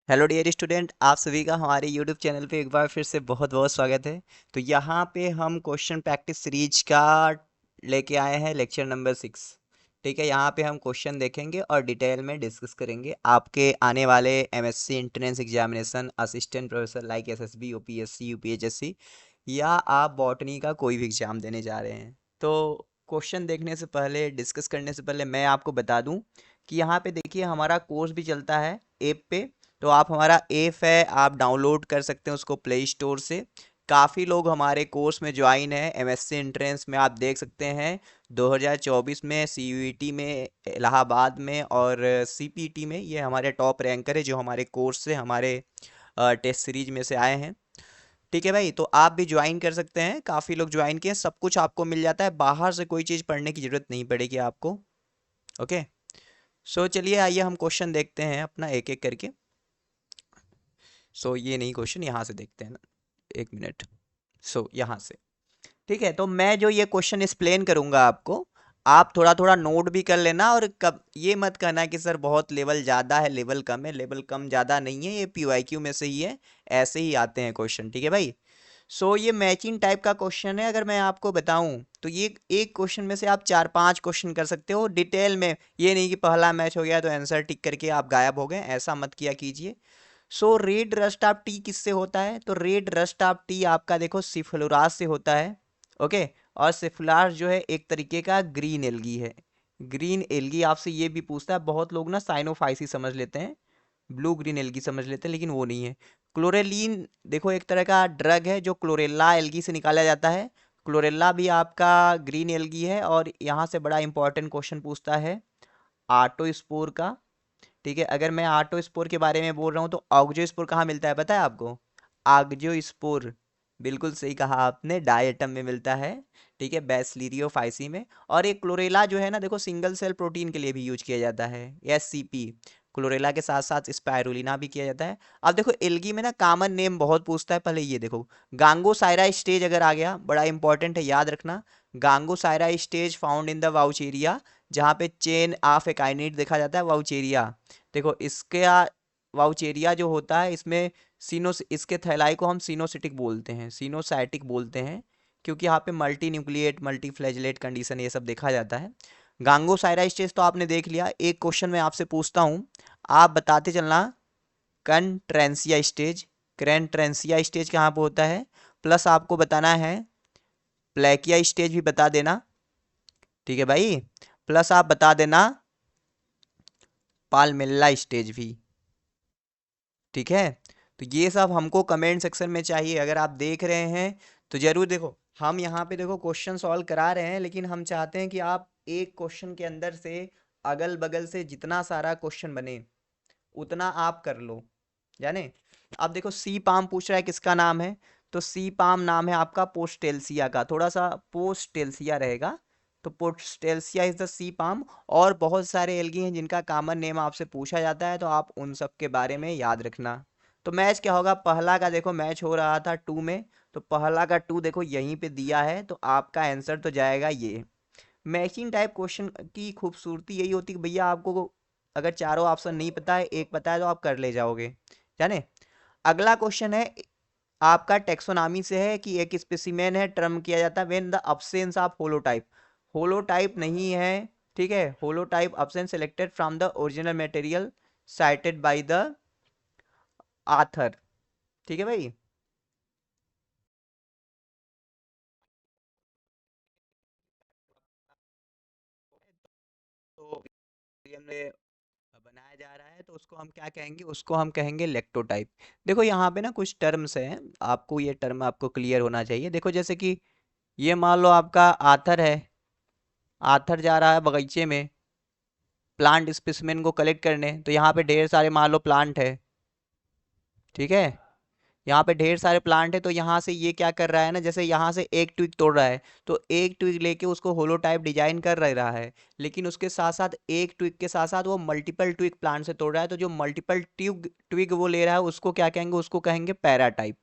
Hello dear student, आप सभी का हमारे यूट्यूब चैनल पे एक बार फिर से बहुत बहुत स्वागत है। तो यहाँ पे हम क्वेश्चन प्रैक्टिस सीरीज का लेके आए हैं लेक्चर नंबर 6। ठीक है, यहाँ पे हम क्वेश्चन देखेंगे और डिटेल में डिस्कस करेंगे आपके आने वाले MSc entrance examination, assistant professor like SSB, UPSC, UPHSC, या आप बॉटनी का कोई भी एग्जाम देने जा रहे हैं। तो क्वेश्चन देखने से पहले, डिस्कस करने से पहले मैं आपको बता दूं कि यहाँ पे देखिए हमारा कोर्स भी चलता है ऐप पे। तो आप हमारा ऐप है, आप डाउनलोड कर सकते हैं उसको प्ले स्टोर से। काफ़ी लोग हमारे कोर्स में ज्वाइन है। एमएससी एंट्रेंस में आप देख सकते हैं 2024 में, सीयूईटी में, इलाहाबाद में और सीपीटी में ये हमारे टॉप रैंकर है जो हमारे कोर्स से, हमारे टेस्ट सीरीज में से आए हैं। ठीक है भाई, तो आप भी ज्वाइन कर सकते हैं। काफ़ी लोग ज्वाइन किए, सब कुछ आपको मिल जाता है, बाहर से कोई चीज़ पढ़ने की ज़रूरत नहीं पड़ेगी आपको। ओके, सो चलिए आइए हम क्वेश्चन देखते हैं अपना एक एक करके। सो ये नहीं, क्वेश्चन यहाँ से देखते हैं ना, एक मिनट। सो यहाँ से, ठीक है। तो मैं जो ये क्वेश्चन एक्सप्लेन करूँगा आपको, आप थोड़ा थोड़ा नोट भी कर लेना। और कब ये मत कहना कि सर बहुत लेवल ज़्यादा है, लेवल कम है। लेवल कम ज़्यादा नहीं है, ये पीवाईक्यू में से ही है, ऐसे ही आते हैं क्वेश्चन। ठीक है भाई। सो ये मैचिंग टाइप का क्वेश्चन है। अगर मैं आपको बताऊं तो ये एक क्वेश्चन में से आप 4-5 क्वेश्चन कर सकते हो डिटेल में। ये नहीं कि पहला मैच हो गया तो आंसर टिक करके आप गायब हो गए, ऐसा मत किया कीजिए। सो रेड रस्ट ऑफ टी किससे होता है? तो रेड रस्ट ऑफ टी आपका देखो सिफ्लोरास से होता है। ओके, और सिफ्लार जो है एक तरीके का ग्रीन एल्गी है। ग्रीन एल्गी आपसे ये भी पूछता है, बहुत लोग ना साइनोफाइसी समझ लेते हैं, ब्लू ग्रीन एल्गी समझ लेते हैं, लेकिन वो नहीं है। क्लोरेलिन देखो एक तरह का ड्रग है जो क्लोरेला एल्गी से निकाला जाता है। क्लोरेला भी आपका ग्रीन एल्गी है। और यहाँ से बड़ा इंपॉर्टेंट क्वेश्चन पूछता है आटोस्पोर का। ठीक है, अगर मैं आटोस्पोर के बारे में बोल रहा हूँ तो ऑक्जोस्पोर कहाँ मिलता है पता है आपको? आक्जोस्पोर, बिल्कुल सही कहा आपने, डायटम में मिलता है। ठीक है, बैसिलियोफाइसी में। और ये क्लोरेला जो है ना, देखो सिंगल सेल प्रोटीन के लिए भी यूज किया जाता है, एससीपी। क्लोरेला के साथ साथ स्पाइरुलिना भी किया जाता है। अब देखो एल्गी में ना कॉमन नेम बहुत पूछता है। पहले ये देखो, गांगोसायरा स्टेज अगर आ गया, बड़ा इंपॉर्टेंट है, याद रखना। Gongrosira stage found in the Vaucheria, जहाँ पे चेन ऑफ एकाइनेट देखा जाता है, वाउचेरिया। देखो इसके वाउचेरिया जो होता है इसमें सीनोस, इसके थैलाई को हम सीनोसिटिक बोलते हैं, सीनोसाइटिक बोलते हैं, क्योंकि यहाँ पे multi nucleate, multi flagellate condition ये सब देखा जाता है। गांगोसायरा स्टेज तो आपने देख लिया। एक क्वेश्चन मैं आपसे पूछता हूँ, आप बताते चलना। कंट्रेंसिया स्टेज, क्रेंट्रेंसिया स्टेज कहाँ पे होता है? प्लस आपको बताना है प्लेकिया स्टेज भी बता देना। ठीक है भाई, प्लस आप बता देना पाल्मेल्ला स्टेज भी। ठीक है, तो ये सब हमको कमेंट सेक्शन में चाहिए। अगर आप देख रहे हैं तो जरूर देखो, हम यहाँ पे देखो क्वेश्चन सॉल्व करा रहे हैं, लेकिन हम चाहते हैं कि आप एक क्वेश्चन के अंदर से अगल बगल से जितना सारा क्वेश्चन बने उतना आप कर लो, जाने। अब देखो सी पाम पूछ रहा है किसका नाम है, तो सी पाम नाम है आपका पोस्टेल्सिया का, थोड़ा सा पोस्टेल्सिया रहेगा। तो पोस्टेल्सिया इज द सी पाम। और बहुत सारे एल्गी हैं जिनका कॉमन नेम आपसे पूछा जाता है, तो आप उन सब के बारे में याद रखना। तो मैच क्या होगा, पहला का देखो मैच हो रहा था 2 में, तो पहला का 2 देखो यहीं पे दिया है, तो आपका आंसर तो जाएगा ये। मैचिंग टाइप क्वेश्चन की खूबसूरती यही होती है कि भैया आपको अगर चारों ऑप्शन नहीं पता है, एक पता है, तो आप कर ले जाओगे, जाने। अगला क्वेश्चन है आपका टेक्सोनॉमी से है कि एक स्पेसिमेन है, टर्म किया जाता है when the absence of holotype. Holotype नहीं है, ठीक है, holotype absent selected from the original material cited by the author. ठीक है भाई। तो हमने बनाया जा रहा है तो उसको हम क्या कहेंगे, उसको हम कहेंगे लेक्टोटाइप। देखो यहाँ पे ना कुछ टर्म्स हैं, आपको ये टर्म आपको क्लियर होना चाहिए। देखो जैसे कि ये मान लो आपका आथर है, आथर जा रहा है बगीचे में प्लांट स्पेसिमेन को कलेक्ट करने, तो यहाँ पे ढेर सारे मान लो प्लांट है। ठीक है, यहाँ पे ढेर सारे प्लांट है, तो यहाँ से ये क्या कर रहा है ना, जैसे यहाँ से एक ट्विग तोड़ रहा है, तो एक ट्विग लेके उसको होलोटाइप डिजाइन कर रहा है। लेकिन उसके साथ साथ एक ट्विग के साथ साथ वो मल्टीपल ट्विग प्लांट से तोड़ रहा है, तो जो मल्टीपल ट्विग ट्विग वो ले रहा है उसको क्या कहेंगे, उसको कहेंगे पैराटाइप।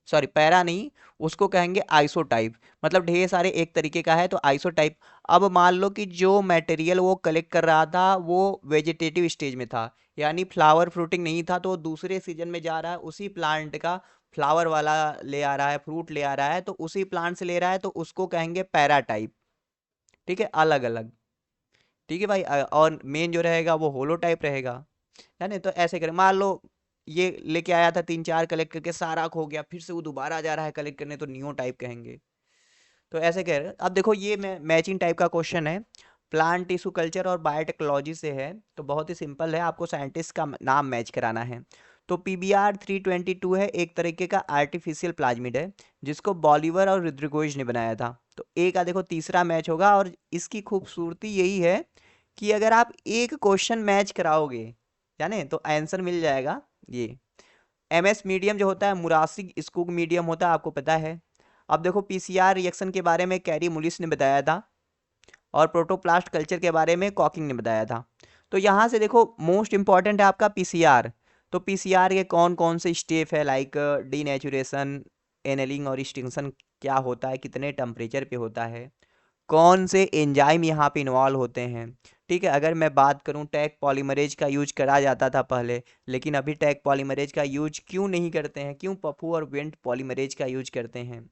सॉरी पैरा नहीं, उसको कहेंगे आइसोटाइप, मतलब ढेर सारे एक तरीके का है तो आइसोटाइप। अब मान लो कि जो मटेरियल वो कलेक्ट कर रहा था वो वेजिटेटिव स्टेज में था, यानी फ्लावर फ्रूटिंग नहीं था, तो दूसरे सीजन में जा रहा है उसी प्लांट का फ्लावर वाला ले आ रहा है, फ्रूट ले आ रहा है, तो उसी प्लांट से ले रहा है, तो उसको कहेंगे पैराटाइप। ठीक है, अलग अलग। ठीक है भाई, और मेन जो रहेगा वो होलो टाइप रहेगा, है ना। तो ऐसे करें, मान लो ये लेके आया था तीन चार, कलेक्ट करके सारा खो गया, फिर से वो दोबारा जा रहा है कलेक्ट करने, तो नियो टाइप कहेंगे। तो ऐसे कह रहे हैं। अब देखो ये मैचिंग टाइप का क्वेश्चन है, प्लांट टिश्यू कल्चर और बायोटेक्नोलॉजी से है, तो बहुत ही सिंपल है, आपको साइंटिस्ट का नाम मैच कराना है। तो PBR 322 है, एक तरीके का आर्टिफिशियल प्लाज्मिड है, जिसको बॉलीवर और रुद्रगोइज ने बनाया था। तो ए का देखो तीसरा मैच होगा, और इसकी खूबसूरती यही है कि अगर आप एक क्वेश्चन मैच कराओगे, जाने तो आंसर मिल जाएगा। ये MS मीडियम जो होता है, मुरासिक स्कूग मीडियम होता है, आपको पता है। अब देखो PCR रिएक्शन के बारे में कैरी मुलिस ने बताया था, और प्रोटोप्लास्ट कल्चर के बारे में कॉकिंग ने बताया था। तो यहाँ से देखो मोस्ट इंपॉर्टेंट है आपका PCR। तो PCR के कौन कौन से स्टेप है, लाइक डीनेचुरेशन, एनेलिंग और एक्सटिंक्शन क्या होता है, कितने टेम्परेचर पे होता है, कौन से एंजाइम यहाँ पे इन्वॉल्व होते हैं। ठीक है, अगर मैं बात करूँ टैग पॉलीमरेज का यूज करा जाता था पहले, लेकिन अभी टैग पॉलीमरेज का यूज क्यों नहीं करते हैं, क्यों पप्पू और वेंट पॉलीमरेज का यूज करते हैं,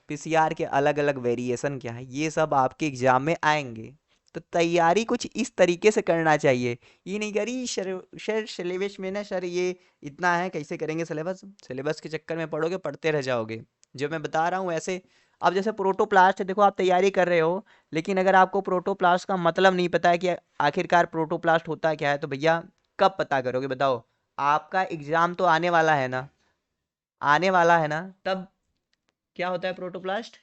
PCR के अलग अलग वेरिएशन क्या है, ये सब आपके एग्जाम में आएंगे। तो तैयारी कुछ इस तरीके से करना चाहिए, ये नहीं करी सर सिलेबस में ना सर ये इतना है कैसे करेंगे सिलेबस, सिलेबस के चक्कर में पढ़ोगे पढ़ते रह जाओगे। जो मैं बता रहा हूँ ऐसे, अब जैसे प्रोटोप्लास्ट है, देखो आप तैयारी कर रहे हो, लेकिन अगर आपको प्रोटोप्लास्ट का मतलब नहीं पता है कि आखिरकार प्रोटोप्लास्ट होता क्या है, तो भैया कब पता करोगे बताओ। आपका एग्जाम तो आने वाला है ना, आने वाला है ना, तब क्या होता है protoplast.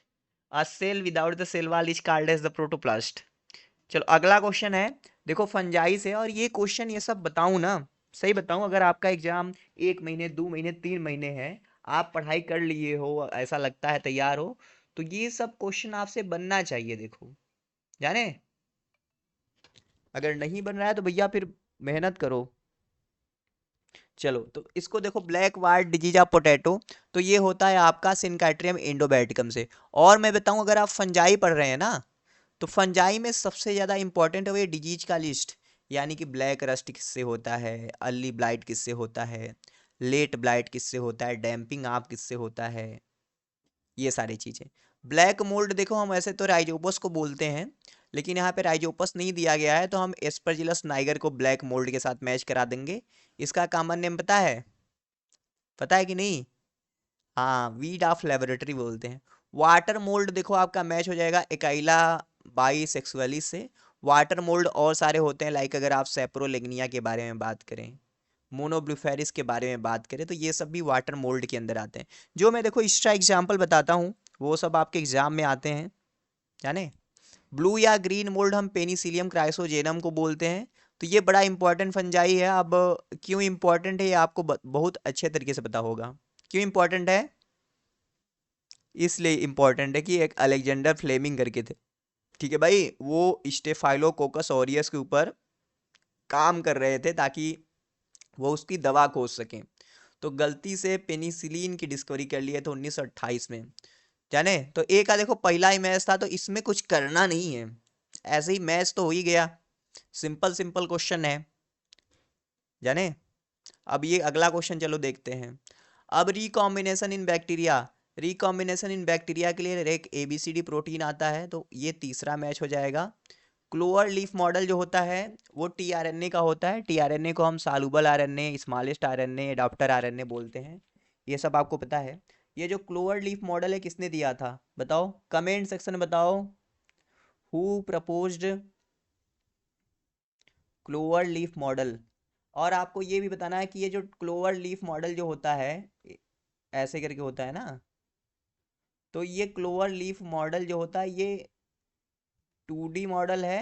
A cell without the cell wall is called as the protoplast. चलो अगला क्वेश्चन है, देखो फंजाई से, और ये क्वेश्चन ये सब बताऊं ना, सही बताऊं, अगर आपका एग्जाम 1 महीने 2 महीने 3 महीने है, आप पढ़ाई कर लिए हो, ऐसा लगता है तैयार हो, तो ये सब क्वेश्चन आपसे बनना चाहिए, देखो जाने। अगर नहीं बन रहा है तो भैया फिर मेहनत करो। चलो तो इसको देखो, black white disease of potato, तो ये होता है आपका सिनकाइट्रियम इंडोबैटिकम से। और मैं बताऊं, अगर आप फंजाई पढ़ रहे हैं ना, तो फंजाई में सबसे ज़्यादा इंपॉर्टेंट है वो ये डिजीज का लिस्ट, यानी कि ब्लैक रस्ट किससे होता है, अर्ली ब्लाइट किससे होता है, लेट ब्लाइट किससे होता है, डैम्पिंग आप किससे होता है, ये सारी चीज़ें। ब्लैक मोल्ड देखो, हम ऐसे तो राइजोपस को बोलते हैं, लेकिन यहाँ पे राइजोपस नहीं दिया गया है, तो हम एस्परजिलस नाइगर को ब्लैक मोल्ड के साथ मैच करा देंगे। इसका कॉमन नेम पता है, पता है कि नहीं। हाँ, वीड ऑफ लेबोरेटरी बोलते हैं। वाटर मोल्ड देखो आपका मैच हो जाएगा एकाइला बाईसेक्सुअलिस से। वाटर मोल्ड और सारे होते हैं, लाइक अगर आप सेप्रोलेग्निया के बारे में बात करें, मोनोब्लूफेरिस के बारे में बात करें, तो ये सब भी वाटर मोल्ड के अंदर आते हैं। जो मैं देखो इसका एग्जाम्पल बताता हूँ, वो सब आपके एग्जाम में आते हैं, जाने। ब्लू या ग्रीन मोल्ड हम पेनिसिलियम क्राइसोजेनम को बोलते हैं। तो ये बड़ा इंपॉर्टेंट फंजाई है। अब क्यों इंपॉर्टेंट है ये आपको बहुत अच्छे तरीके से पता होगा, क्यों इंपॉर्टेंट है। इसलिए इंपॉर्टेंट है कि एक अलेक्जेंडर फ्लेमिंग करके थे, ठीक है भाई, वो स्टेफाइलोकोकस ऑरियस के ऊपर काम कर रहे थे, ताकि वो उसकी दवा खोज सकें। तो गलती से पेनिसिलिन की डिस्कवरी कर ली है, तो 1928 में, जाने। तो ए का देखो पहला ही मैच था, तो इसमें कुछ करना नहीं है, ऐसे ही मैच तो हो ही गया, सिंपल सिंपल क्वेश्चन है, जाने। अब ये अगला क्वेश्चन चलो देखते हैं। अब रिकॉम्बिनेशन इन बैक्टीरिया, रिकॉम्बिनेशन इन बैक्टीरिया के लिए एक ABCD प्रोटीन आता है, तो ये तीसरा मैच हो जाएगा। क्लोवर लीफ मॉडल जो होता है वो tRNA का होता है, tRNA को हम soluble RNA, smallest RNA, adapter RNA बोलते हैं, ये सब आपको पता है। ये जो क्लोवर लीफ मॉडल है किसने दिया था बताओ, कमेंट सेक्शन में बताओ, who proposed clover leaf model. और आपको ये भी बताना है कि ये जो क्लोवर लीफ मॉडल जो होता है, ऐसे करके होता है ना, तो ये क्लोवर लीफ मॉडल जो होता है ये 2D मॉडल है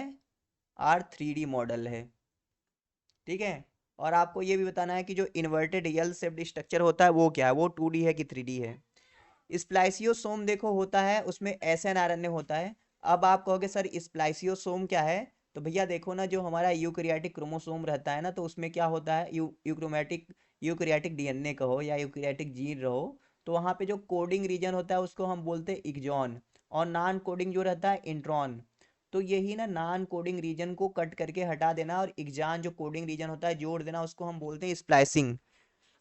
और 3D मॉडल है, ठीक है। और आपको ये भी बताना है कि जो इन्वर्टेड एल शेप्ड स्ट्रक्चर होता है वो क्या है, वो 2D है कि 3D है। स्प्लाइसियोसोम देखो होता है, उसमें SNRNA होता है। अब आप कहोगे सर स्प्लाइसियोसोम क्या है, तो भैया देखो ना, जो हमारा यूकैरियोटिक क्रोमोसोम रहता है ना, तो उसमें क्या होता है, यूक्रोमैटिक यूकैरियोटिक DNA कहो या यूकैरियोटिक जीन रहो, तो वहाँ पे जो कोडिंग रीजन होता है उसको हम बोलते हैं एक्सॉन, और नॉन कोडिंग जो रहता है इंट्रॉन। तो यही ना नॉन कोडिंग रीजन को कट करके हटा देना और एक्सॉन जो कोडिंग रीजन होता है जोड़ देना, उसको हम बोलते हैं स्प्लाइसिंग।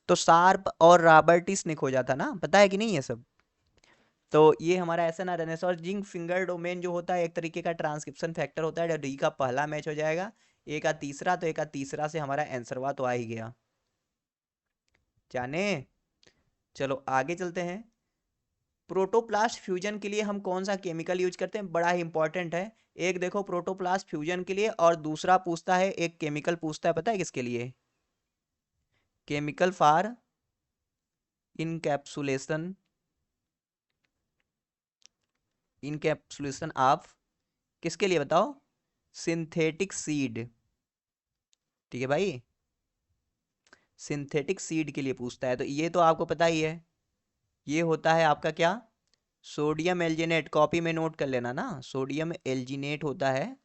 तो शार्प और रॉबर्टिस हो जाता ना, पता है कि नहीं ये सब। तो ये हमारा ऐसा ना रहने से, और जिंक फिंगर डोमेन जो होता है एक तरीके का ट्रांसक्रिप्शन फैक्टर होता है। डी का पहला मैच हो जाएगा, ए का तीसरा, तो ए का तीसरा से हमारा आंसर हुआ तो आ ही गया। जाने, चलो आगे चलते हैं। प्रोटोप्लास्ट फ्यूजन के लिए हम कौन सा केमिकल यूज करते हैं, बड़ा ही इंपॉर्टेंट है। एक देखो प्रोटोप्लास्ट फ्यूजन के लिए, और दूसरा पूछता है एक केमिकल पूछता है, पता है किसके लिए, chemical for encapsulation, encapsulation of, किसके लिए बताओ, सिंथेटिक सीड। ठीक है भाई, सिंथेटिक सीड के लिए पूछता है, तो ये तो आपको पता ही है। ये होता है आपका क्या, सोडियम एल्जिनेट, कॉपी में नोट कर लेना ना, सोडियम एल्जिनेट होता है,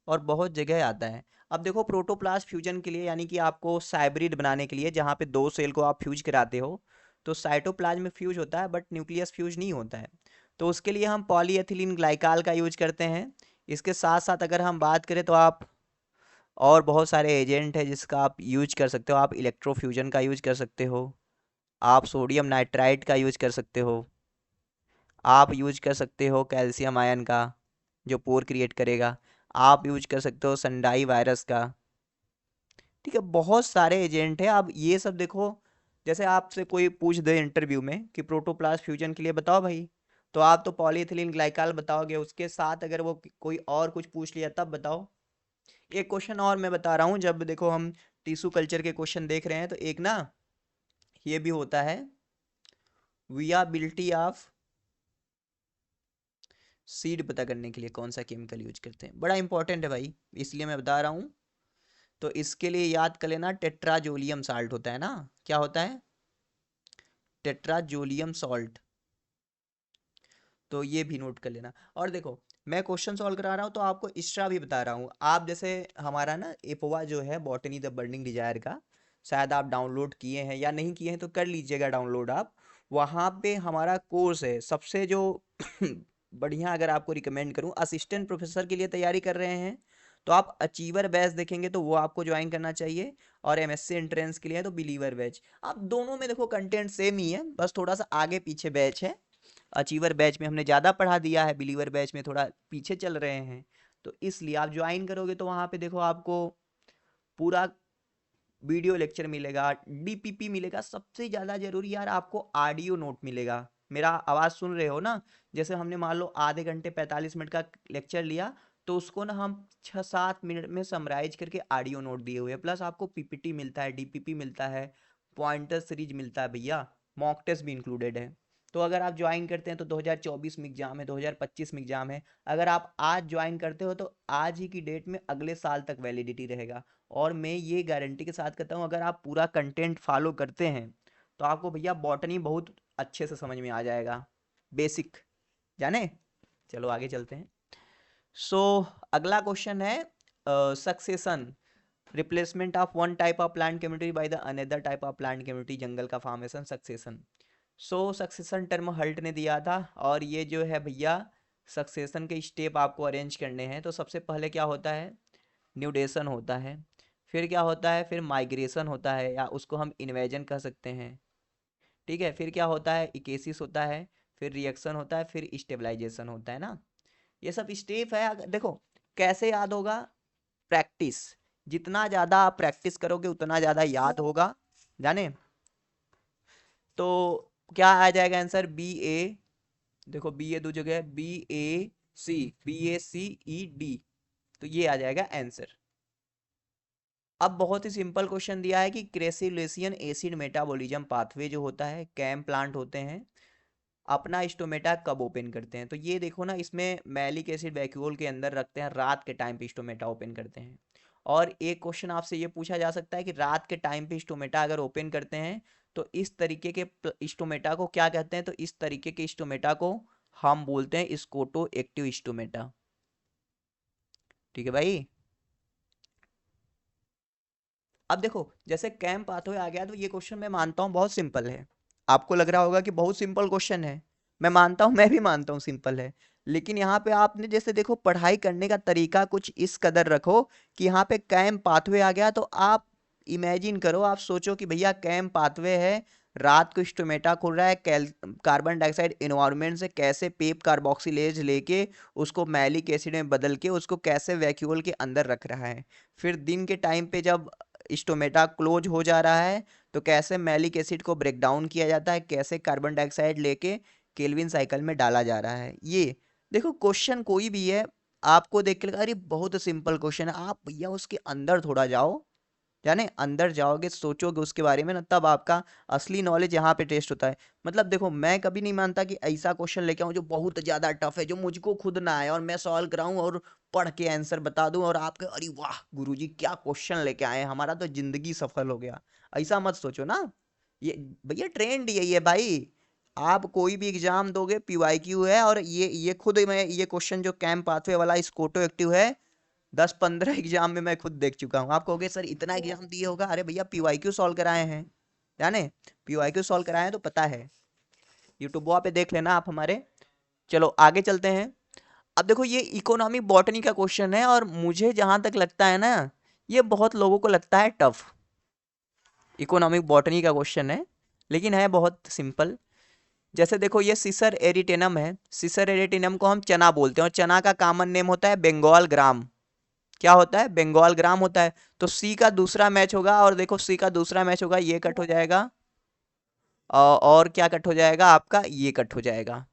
और बहुत जगह आता है। अब देखो प्रोटोप्लास्ट फ्यूजन के लिए, यानी कि आपको साइब्रिड बनाने के लिए, जहाँ पे दो सेल को आप फ्यूज कराते हो, तो साइटोप्लाज्म में फ्यूज होता है बट न्यूक्लियस फ्यूज नहीं होता है। तो उसके लिए हम पॉलीएथिलीन ग्लाइकाल का यूज करते हैं। इसके साथ साथ अगर हम बात करें तो आप और बहुत सारे एजेंट है जिसका आप यूज कर सकते हो। आप इलेक्ट्रोफ्यूजन का यूज कर सकते हो, आप सोडियम नाइट्राइट का यूज कर सकते हो, आप यूज कर सकते हो कैल्शियम आयन का जो पोर क्रिएट करेगा, आप यूज कर सकते हो सनडाई वायरस का। ठीक है, बहुत सारे एजेंट है। अब ये सब देखो, जैसे आपसे कोई पूछ दे इंटरव्यू में कि प्रोटोप्लास्ट फ्यूजन के लिए बताओ भाई, तो आप तो पॉलीइथिलीन ग्लाइकाल बताओगे, उसके साथ अगर वो कोई और कुछ पूछ लिया तब बताओ। एक क्वेश्चन और मैं बता रहा हूँ, जब देखो हम टिश्यू कल्चर के क्वेश्चन देख रहे हैं, तो एक ना ये भी होता है, वियाबिलिटी ऑफ सीड पता करने के लिए कौन सा केमिकल यूज करते हैं, बड़ा इंपॉर्टेंट है भाई, इसलिए मैं बता रहा हूँ। तो इसके लिए याद कर लेना, टेट्राजोलियम साल्ट होता है ना, क्या होता है, टेट्राजोलियम सॉल्ट। तो ये भी नोट कर लेना। और देखो मैं क्वेश्चन सॉल्व करा रहा हूँ तो आपको एक्स्ट्रा भी बता रहा हूँ। आप जैसे हमारा ना एपोवा जो है, बॉटनी द बर्निंग डिजायर का, शायद आप डाउनलोड किए हैं या नहीं किए हैं तो कर लीजिएगा डाउनलोड आप। वहाँ पे हमारा कोर्स है सबसे जो बढ़िया, अगर आपको रिकमेंड करूँ, असिस्टेंट प्रोफेसर के लिए तैयारी कर रहे हैं तो आप अचीवर बैच देखेंगे तो वो आपको ज्वाइन करना चाहिए। और एमएससी एंट्रेंस के लिए है तो बिलीवर बैच। आप दोनों में देखो कंटेंट सेम ही है, बस थोड़ा सा आगे पीछे बैच है। अचीवर बैच में हमने ज़्यादा पढ़ा दिया है, बिलीवर बैच में थोड़ा पीछे चल रहे हैं। तो इसलिए आप ज्वाइन करोगे तो वहाँ पे देखो आपको पूरा वीडियो लेक्चर मिलेगा, डीपीपी मिलेगा, सबसे ज़्यादा जरूरी यार आपको ऑडियो नोट मिलेगा। मेरा आवाज़ सुन रहे हो ना, जैसे हमने मान लो आधे घंटे 45 मिनट का लेक्चर लिया, तो उसको ना हम 6-7 मिनट में समराइज करके ऑडियो नोट दिए हुए, प्लस आपको पीपीटी मिलता है, डीपीपी मिलता है, पॉइंटर सीरीज मिलता है भैया, मॉक टेस्ट भी इंक्लूडेड है। तो अगर आप ज्वाइन करते हैं तो 2024 में एग्जाम है, 2025 में एग्जाम है। अगर आप आज ज्वाइन करते हो तो आज ही की डेट में अगले साल तक वैलिडिटी रहेगा। और मैं ये गारंटी के साथ कहता हूँ, अगर आप पूरा कंटेंट फॉलो करते हैं तो आपको भैया बॉटनी बहुत अच्छे से समझ में आ जाएगा, बेसिक, जाने। चलो आगे चलते हैं। सो अगला क्वेश्चन है, succession, replacement of one type of plant community by the another type of plant community, जंगल का formation, succession. So succession term Hult ने दिया था, और ये जो है भैया सक्सेशन के स्टेप आपको अरेंज करने हैं। तो सबसे पहले क्या होता है, न्यूडेशन होता है, फिर क्या होता है, फिर माइग्रेशन होता है, या उसको हम इन्वेजन कह सकते हैं। ठीक है, फिर क्या होता है, इकेसिस होता है, फिर रिएक्शन होता है, फिर स्टेबलाइजेशन होता है ना। ये सब स्टेप है। देखो कैसे याद होगा, प्रैक्टिस, जितना ज़्यादा आप प्रैक्टिस करोगे उतना ज़्यादा याद होगा, जाने। तो क्या आ जाएगा आंसर, बी ए, देखो बी ए दो जगह है, BAC, तो ये आ जाएगा आंसर। अब बहुत ही सिंपल क्वेश्चन दिया है कि क्रेसिलेशियन एसिड मेटाबॉलिज्म पाथवे जो होता है, कैम प्लांट होते हैं, अपना स्टोमेटा कब ओपन करते हैं। तो ये देखो ना, इसमें मैलिक एसिड वैक्यूल के अंदर रखते हैं, रात के टाइम पे स्टोमेटा ओपन करते हैं। और एक क्वेश्चन आपसे ये पूछा जा सकता है कि रात के टाइम पे स्टोमेटा अगर ओपन करते हैं तो इस तरीके के स्टोमेटा को क्या कहते हैं। तो इस तरीके के स्टोमेटा को हम बोलते हैं स्कोटो एक्टिव स्टोमेटा। ठीक है भाई। अब देखो जैसे कैम पाथवे आ गया, तो ये क्वेश्चन मैं मानता हूँ बहुत सिंपल है। आपको लग रहा होगा कि बहुत सिंपल क्वेश्चन है, मैं मानता हूँ, मैं भी मानता हूँ सिंपल है, लेकिन यहाँ पे आपने जैसे देखो पढ़ाई करने का तरीका कुछ इस कदर रखो कि यहाँ पे कैम पाथवे आ गया, तो आप इमेजिन करो, आप सोचो कि भैया कैम पाथवे है, रात को स्टोमेटा खुल रहा है, कार्बन डाइऑक्साइड इन्वायरमेंट से कैसे पेप कार्बोक्सिलेज लेके उसको मैलिक एसिड में बदल के उसको कैसे वैक्यूल के अंदर रख रहा है, फिर दिन के टाइम पे जब स्टोमेटा क्लोज हो जा रहा है तो कैसे मैलिक एसिड को ब्रेक डाउन किया जाता है, कैसे कार्बन डाइऑक्साइड लेके केल्विन साइकिल में डाला जा रहा है। ये देखो क्वेश्चन कोई भी है, आपको देख के लगा अरे बहुत सिंपल क्वेश्चन है, आप भैया उसके अंदर थोड़ा जाओ, जाने अंदर जाओगे, सोचोगे उसके बारे में ना, तब आपका असली नॉलेज यहाँ पे टेस्ट होता है। मतलब देखो मैं कभी नहीं मानता कि ऐसा क्वेश्चन लेके आऊँ जो बहुत ज्यादा टफ है, जो मुझको खुद ना आए और मैं सॉल्व कराऊं और पढ़ के आंसर बता दूं और आपके अरे वाह गुरुजी क्या क्वेश्चन लेके आए हैं, हमारा तो जिंदगी सफल हो गया। ऐसा मत सोचो ना, ये भैया ट्रेंड यही है भाई। आप कोई भी एग्जाम दोगे पीवाईक्यू है, और ये खुद मैं ये क्वेश्चन जो कैंप पाथवे वाला इस कोटो एक्टिव है, 10-15 एग्जाम में मैं खुद देख चुका हूँ। आप कहोगे सर इतना एग्जाम दिए होगा, अरे भैया पीवाईक्यू सॉल्व कराए हैं, जाने पीवाईक्यू सॉल्व कराए हैं तो पता है, यूट्यूब पे देख लेना आप हमारे। चलो आगे चलते हैं। अब देखो ये इकोनॉमिक बॉटनी का क्वेश्चन है, और मुझे जहां तक लगता है ना ये बहुत लोगों को लगता है टफ। इकोनॉमिक बॉटनी का क्वेश्चन है लेकिन है बहुत सिंपल। जैसे देखो ये सिसर एरिटेनम है, सिसर एरिटेनम को हम चना बोलते हैं, और चना का कॉमन नेम होता है बंगाल ग्राम। क्या होता है? बंगाल ग्राम होता है। तो सी का दूसरा मैच होगा, और देखो सी का दूसरा मैच होगा, ये कट हो जाएगा, और क्या कट हो जाएगा आपका, ये कट हो जाएगा।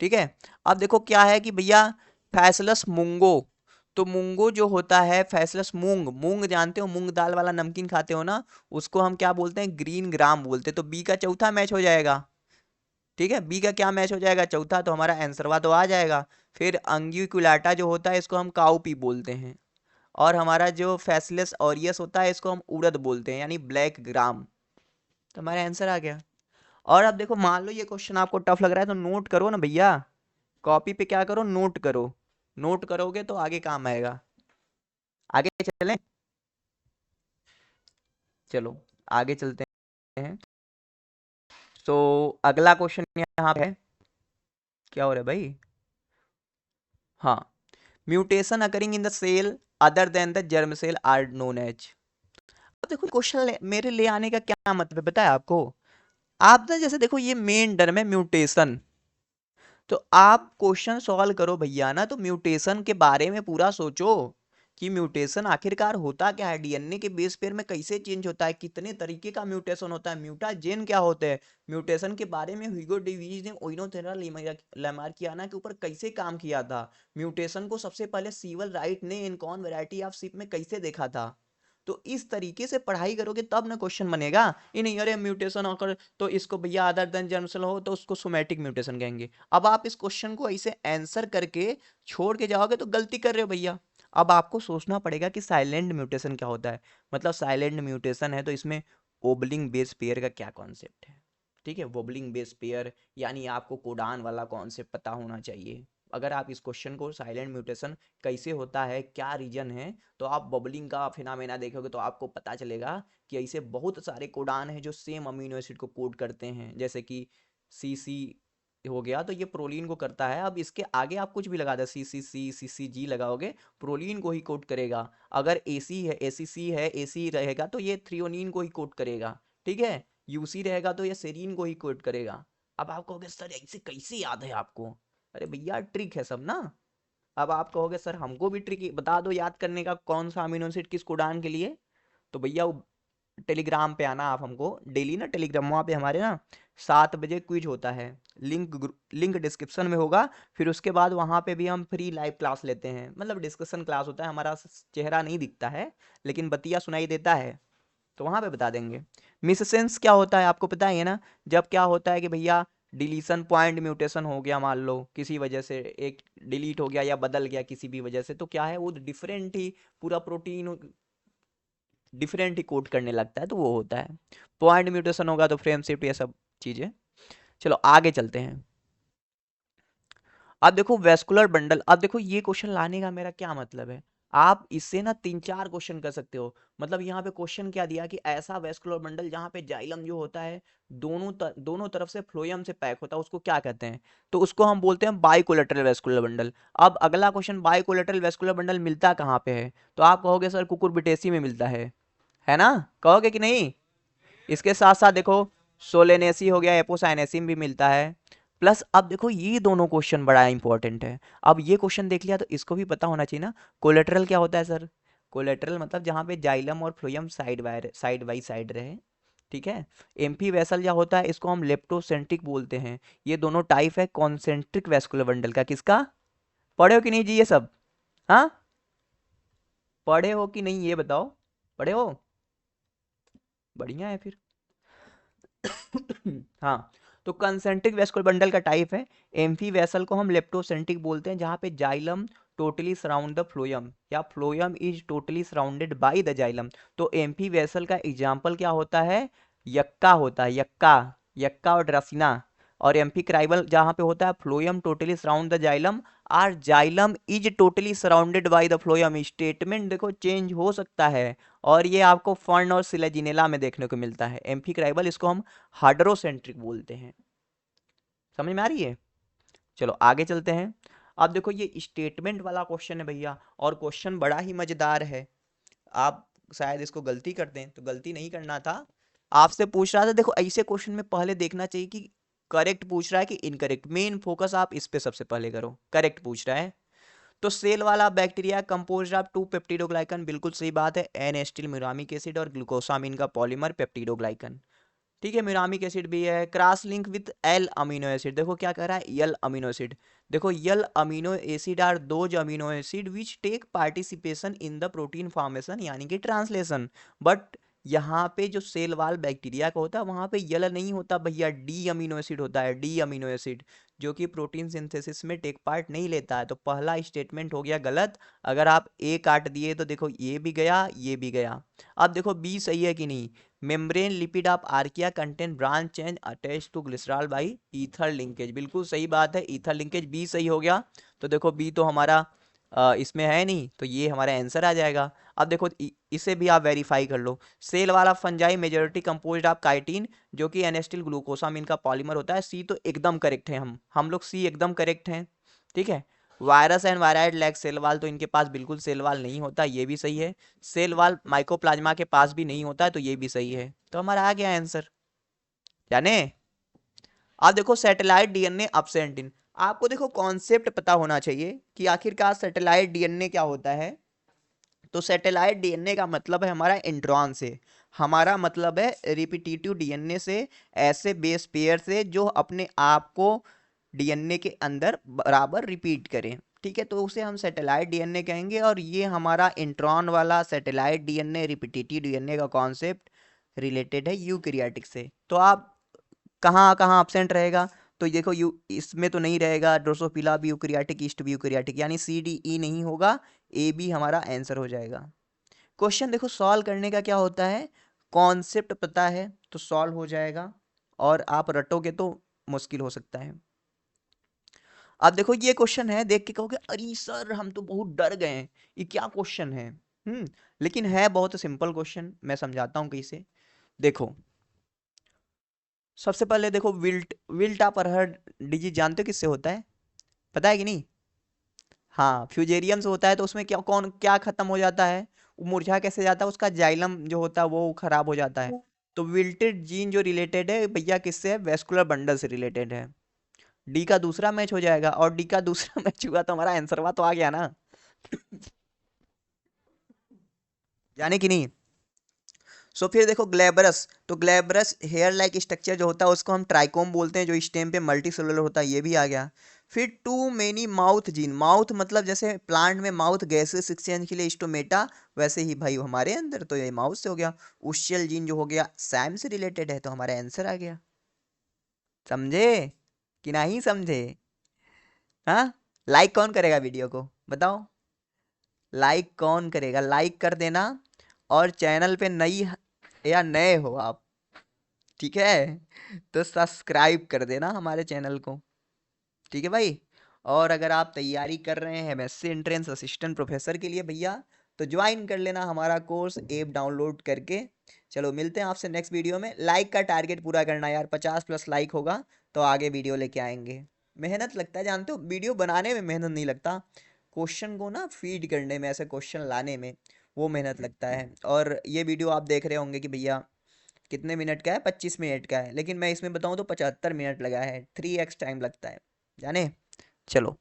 ठीक है। अब देखो क्या है कि भैया फैसलस मूंगो, तो मूंगो जो होता है फैसलस मूंग, मूंग जानते हो, मूंग दाल वाला नमकीन खाते हो ना, उसको हम क्या बोलते हैं, ग्रीन ग्राम बोलते हैं। तो बी का चौथा मैच हो जाएगा। ठीक है, बी का क्या मैच हो जाएगा, चौथा, तो हमारा आंसरवा तो आ जाएगा। फिर अंग्यूकुलाटा जो होता है इसको हम काउपी बोलते हैं, और हमारा जो फैसिलस ऑरियस होता है इसको हम उड़द बोलते हैं, यानी ब्लैक ग्राम। तो हमारा आंसर आ गया। और अब देखो मान लो ये क्वेश्चन आपको टफ लग रहा है तो नोट करो ना भैया, कॉपी पे क्या करो, नोट करो, नोट करोगे तो आगे काम आएगा। आगे चलें, चलो आगे चलते हैं। तो अगला क्वेश्चन यहाँ पे है, क्या हो रहा है भाई, हाँ, mutation occurring in the cell other than the germ cell are known as. अब देखो क्वेश्चन मेरे ले आने का क्या मतलब है बताया आपको। आप ना जैसे देखो ये मेन टर्म है म्यूटेशन, तो आप क्वेश्चन सॉल्व करो भैया ना, तो म्यूटेशन के बारे में पूरा सोचो कि म्यूटेशन आखिरकार होता क्या है, डीएनए के बेस पेयर में कैसे चेंज होता है, कितने तरीके का म्यूटेशन होता है, म्यूटाजेन क्या होते हैं, म्यूटेशन के बारे में ह्यूगो डेविस ने ओइनोथेरा लैमार्कियाना के ऊपर कैसे काम किया था, म्यूटेशन को सबसे पहले सीवल राइट ने इनकॉन वैरायटी ऑफ शिप में कैसे देखा था। तो इस तरीके से पढ़ाई करोगे तब ना क्वेश्चन बनेगा। इन अरे म्यूटेशन अगर तो इसको भैया अदर देन जर्म सेल हो तो उसको सोमैटिक म्यूटेशन कहेंगे। अब आप इस क्वेश्चन को ऐसे आंसर करके छोड़ के जाओगे तो गलती कर रहे हो भैया। अब आपको सोचना पड़ेगा कि साइलेंट म्यूटेशन क्या होता है, मतलब साइलेंट म्यूटेशन है तो इसमें ओबलिंग बेस पेयर का क्या कॉन्सेप्ट है। ठीक है, वोबलिंग बेस पेयर यानी आपको कोडान वाला कॉन्सेप्ट पता होना चाहिए। अगर आप इस क्वेश्चन को साइलेंट म्यूटेशन कैसे होता है, क्या रीजन है, तो आप बबलिंग का फिनोमेना देखोगे तो आपको पता चलेगा कि ऐसे बहुत सारे कोडान हैं जो सेम अमीनो एसिड को कोड करते हैं, जैसे कि सी सी हो गया तो ये प्रोलीन को करता है। अब इसके आगे आप कुछ भी लगा दो, सी सी सी सी सी जी लगाओगे, प्रोलीन को ही कोड करेगा। अगर ए सी है, ए सी सी है, ए सी रहेगा तो ये थ्रियोनिन को ही कोड करेगा। ठीक है, यूसी रहेगा तो ये सेरीन को ही कोड करेगा। अब आप कहोगे सर ऐसे कैसे याद है आपको, अरे भैया ट्रिक है सब ना। अब आप कहोगे सर हमको भी ट्रिक बता दो याद करने का, कौन सा अमीनो एसिड किस कोडान के लिए। तो भैया वो टेलीग्राम पे आना आप हमको डेली ना, टेलीग्राम वहाँ पे हमारे ना 7 बजे क्विज होता है, लिंक डिस्क्रिप्शन में होगा। फिर उसके बाद वहाँ पे भी हम फ्री लाइव क्लास लेते हैं, मतलब डिस्कशन क्लास होता है, हमारा चेहरा नहीं दिखता है लेकिन बतिया सुनाई देता है, तो वहाँ पे बता देंगे। मिससेंस क्या होता है आपको पता ही है ना, जब क्या होता है कि भैया डिलीशन पॉइंट म्यूटेशन हो गया, मान लो किसी वजह से एक डिलीट हो गया या बदल गया किसी भी वजह से, तो क्या है वो डिफरेंट ही पूरा प्रोटीन डिफरेंट ही कोड करने लगता है, तो वो होता है। पॉइंट म्यूटेशन होगा तो फ्रेम शिफ्ट, ये सब चीजें। चलो आगे चलते हैं। अब देखो वेस्कुलर बंडल, अब देखो ये क्वेश्चन लाने का मेरा क्या मतलब है। आप इससे ना 3-4 क्वेश्चन कर सकते हो। मतलब यहाँ पे क्वेश्चन क्या दिया कि ऐसा वेस्कुलर बंडल जहाँ पे जाइलम जो होता है दोनों तरफ से फ्लोएम से पैक होता है, उसको क्या कहते हैं? तो उसको हम बोलते हैं बाइकोलेटरल वेस्कुलर बंडल। अब अगला क्वेश्चन, बाइकोलेटरल वेस्कुलर बंडल मिलता कहाँ पे है? तो आप कहोगे सर कुकुरबिटेसी में मिलता है ना? कहोगे कि नहीं? इसके साथ साथ देखो सोलेनेसी हो गया, एपोसाइनेसिस भी मिलता है। प्लस अब देखो ये दोनों क्वेश्चन बड़ा इंपॉर्टेंट है। अब ये क्वेश्चन देख लिया तो इसको भी पता होना चाहिए ना। कोलेटरल क्या होता है सर? कोलेटरल मतलब जहाँ पे जाइलम और फ्लोएम साइड बाई साइड रहे। ठीक है। एम्फी वेसल क्या होता है? इसको हम लेप्टोसेंट्रिक बोलते हैं। ये दोनों टाइप है कॉन्सेंट्रिक वेस्कुलर बंडल का। किसका? पढ़े हो कि नहीं जी ये सब? हाँ, पढ़े हो कि नहीं ये बताओ। पढ़े हो? बढ़िया है फिर। हाँ, तो कंसेंट्रिक वेस्कुलर बंडल का टाइप है। एम्फी वेसल को हम लेप्टोसेंट्रिक बोलते हैं, जहाँ पे xylem totally surround the phloem या phloem is totally surrounded by the xylem. तो एम्फी वेसल का एग्जाम्पल क्या होता है? यक्का होता है, यक्का, यक्का और ड्रसिना। और एम्फी क्राइबल जहाँ पे होता है phloem totally surround the xylem or xylem is totally surrounded by the phloem. Statement देखो चेंज हो सकता है। और ये आपको फर्न और सिलेजिनेला में देखने को मिलता है। एम्फीक्राइबल इसको हम हाइड्रोसेंट्रिक बोलते हैं। समझ में आ रही है? चलो आगे चलते हैं। अब देखो ये स्टेटमेंट वाला क्वेश्चन है भैया, और क्वेश्चन बड़ा ही मजेदार है। आप शायद इसको गलती कर दें, तो गलती नहीं करना था। आपसे पूछ रहा था, देखो ऐसे क्वेश्चन में पहले देखना चाहिए कि करेक्ट पूछ रहा है कि इनकरेक्ट। मेन फोकस आप इस पे सबसे पहले करो, करेक्ट पूछ रहा है। तो सेल वाला बैक्टीरिया कंपोज ऑफ 2 पेप्टिडोग्लाइकन, बिल्कुल सही बात है। एन एस्टिल म्यूरामिक एसिड और ग्लूकोसामिन का पॉलीमर पेप्टिडोग्लाइकन। ठीक है, म्यूरामिक एसिड भी है। Cross link with L amino acid, देखो क्या कह रहा है? L amino acid. देखो L amino acid are those amino acid which take participation in the protein formation, यानी कि ट्रांसलेशन। बट यहाँ पे जो सेल वाल बैक्टीरिया का होता है वहाँ पे यल नहीं होता भैया, डी अमीनो एसिड होता है, डी अमीनो एसिड, जो कि प्रोटीन सिंथेसिस में टेक पार्ट नहीं लेता है। तो पहला स्टेटमेंट हो गया गलत। अगर आप ए काट दिए तो देखो ये भी गया, ये भी गया। अब देखो बी सही है कि नहीं? Membrane lipid of archaea contain branch chain attach to glycerol by ether linkage, बिल्कुल सही बात है, ईथर लिंकेज, बी सही हो गया। तो देखो बी तो हमारा इसमें है नहीं, तो ये हमारा आंसर आ जाएगा। अब देखो इसे भी आप वेरीफाई कर लो। सेल वाला fungi majority composed of chitin, जो कि एनेस्टिल ग्लूकोसामिन का पॉलीमर होता है। सी तो एकदम करेक्ट है, हम लोग सी एकदम करेक्ट हैं। ठीक है। Virus and viroid lack cell wall, तो इनके पास बिल्कुल सेल वाल नहीं होता, ये भी सही है। सेल वाल माइकोप्लाज्मा के पास भी नहीं होता है, तो ये भी सही है। तो हमारा आ गया आंसर, यानी आप देखो सैटेलाइट डीएनए अपसेंटिन। आपको देखो कॉन्सेप्ट पता होना चाहिए कि आखिरकार सैटेलाइट डीएनए क्या होता है। तो सैटेलाइट डीएनए का मतलब है हमारा इंट्रॉन से, हमारा मतलब है रिपीटिटिव डीएनए से, ऐसे बेस पेयर से जो अपने आप को डीएनए के अंदर बराबर रिपीट करें। ठीक है, तो उसे हम सैटेलाइट डीएनए कहेंगे। और ये हमारा इंट्रॉन वाला सैटेलाइट डीएनए रिपीटिटिव डीएनए का कॉन्सेप्ट रिलेटेड है यूकैरियोटिक से। तो आप कहाँ कहाँ अपसेंट रहेगा? तो देखो यू इसमें तो नहीं रहेगा, ड्रोसोफिला भी यूकैरियोटिक, ईस्ट भी यूकैरियोटिक, यानी सी डी ई नहीं होगा, ए बी हमारा आंसर हो जाएगा। क्वेश्चन देखो सॉल्व करने का क्या होता है, कॉन्सेप्ट पता है तो सॉल्व हो जाएगा, और आप रटोगे तो मुश्किल हो सकता है। अब देखो ये क्वेश्चन है, देख के कहोगे अरे सर हम तो बहुत डर गए हैं, ये क्या क्वेश्चन है। लेकिन है बहुत सिंपल क्वेश्चन, मैं समझाता हूँ कैसे। देखो सबसे पहले देखो wilt wilt of arhar disease जानते हो किससे होता है? पता है कि नहीं? हाँ, फ्यूजेरियम से होता है। तो उसमें क्या कौन क्या खत्म हो जाता है? वो मुरझा कैसे जाता है? उसका जाइलम जो होता है वो खराब हो जाता है। तो विल्टेड जीन जो रिलेटेड है भैया किससे है? वेस्कुलर बंडल से रिलेटेड है। डी का दूसरा मैच हो जाएगा, और डी का दूसरा मैच हुआ तो हमारा आंसर हुआ, तो आ गया ना। जाने की नहीं? सो फिर देखो ग्लैब्रस, तो ग्लैब्रस हेयर लाइक स्ट्रक्चर जो होता है उसको हम ट्राइकोम बोलते हैं, जो स्टेम पे मल्टी सेलुलर होता है, ये भी आ गया। फिर too many mouth gene, mouth मतलब जैसे प्लांट में माउथ गैसेस एक्सचेंज के लिए स्टोमेटा, वैसे ही भाई हमारे अंदर तो ये माउथ से हो गया। उशियल जीन जो हो गया सैम से रिलेटेड है, तो हमारा आंसर आ गया। समझे कि नहीं समझे? हाँ, लाइक कौन करेगा वीडियो को बताओ? लाइक कौन करेगा? लाइक कर देना। और चैनल पे नई या नए हो आप, ठीक है, तो सब्सक्राइब कर देना हमारे चैनल को। ठीक है भाई। और अगर आप तैयारी कर रहे हैं एमएससी एंट्रेंस असिस्टेंट प्रोफेसर के लिए भैया, तो ज्वाइन कर लेना हमारा कोर्स ऐप डाउनलोड करके। चलो मिलते हैं आपसे नेक्स्ट वीडियो में। लाइक का टारगेट पूरा करना यार, 50+ लाइक होगा तो आगे वीडियो लेके आएंगे। मेहनत लगता है जानते हो, वीडियो बनाने में मेहनत नहीं लगता, क्वेश्चन को ना फीड करने में, ऐसे क्वेश्चन लाने में वो मेहनत लगता है। और ये वीडियो आप देख रहे होंगे कि भैया कितने मिनट का है, 25 मिनट का है, लेकिन मैं इसमें बताऊं तो 75 मिनट लगा है, 3x टाइम लगता है जाने। चलो।